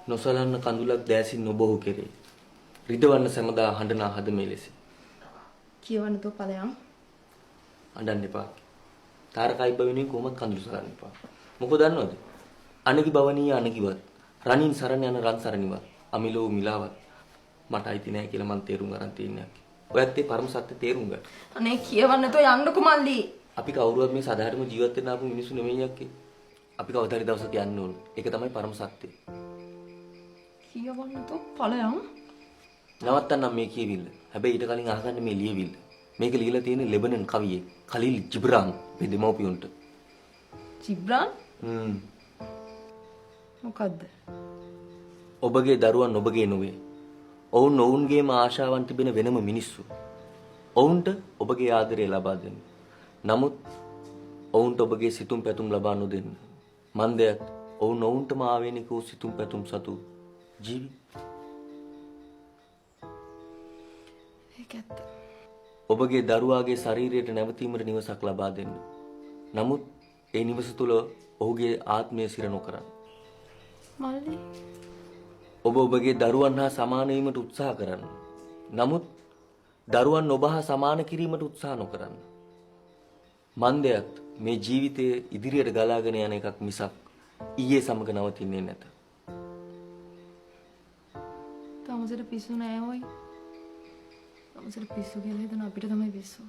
නොසලන්න කඳුලක් දැසින් නොබොහෝ කෙරේ. රිදවන්න සෑමදා හඬනා හද මේ ලෙස. කියවන්න තෝ ඵලයන්. අඬන්න එපා. තාරකයි බවිනේ කොහොමද කඳුළු සලන්න එපා. මොකද දන්නවද? අනගි බවනීය අනගිවත් රණින් සරණ යන රන් සරණිවත් අමිලෝ මිලාවත් මට අයිති නෑ කියලා මං තේරුම් ගන්න තියන්නේ. ඔයත් ඒ පරම සත්‍ය තේරුම් ගන්න. අනේ කියවන්න තෝ යන්නකෝ මල්ලි. අපි කවුරුවත් මේ සාධාරණ ජීවත් වෙන්න ආපු මිනිස්සු නෙමෙයි යක්කේ. අපි කවදාරි දවසක යන්න ඕන. ඒක තමයි පරම සත්‍යය. කියවන්න තෝ ඵලයන්. නවත්තන්නම් මේ කියවිල්ල. හැබැයි ඊට කලින් අහගන්න මේ ලියවිල්ල. මේක ලියලා තියෙන්නේ ලෙබනන් කවියේ ඛලීල් ජිබ්රාන් මේ දෙමෝපියන්ට. ජිබ්‍රාන්? මොකද්ද? ඔබගේ දරුවන් ඔබගේ නොවේ. ඔවුන් ඔවුන්ගේම ආශාවන් තිබෙන වෙනම මිනිස්සු. ඔවුන්ට ඔබගේ ආදරය ලබා දෙන්න. නමුත් ඔවුන්ට ඔබගේ සිතුම් පැතුම් ලබා නොදෙන්න. මන්දයත් ඔවුන් ඔවුන්ටම ආවේනික වූ සිතුම් පැතුම් සතු ජීවි. ඒක ඇත්ත. ඔබගේ දරුවාගේ ශරීරයට නැවතීමට නිවසක් ලබා දෙන්න. නමුත් ඒ නිවස තුල ඔහුගේ ආත්මය සිර නොකරන්න. මල්ලි ඔබ ඔබගේ දරුවන් හා සමාන වීමට උත්සාහ කරන්න. නමුත් දරුවන් ඔබ හා සමාන කිරීමට උත්සාහ නොකරන්න. මන්දයත් මේ ජීවිතයේ ඉදිරියට ගලාගෙන යන එකක් මිසක් ඊයේ සමග නවතින්නේ නැත. තමසට පිස්සු නෑ ඔයි. තමසට පිස්සු කියලා හිතන අපිට තමයි පිස්සු.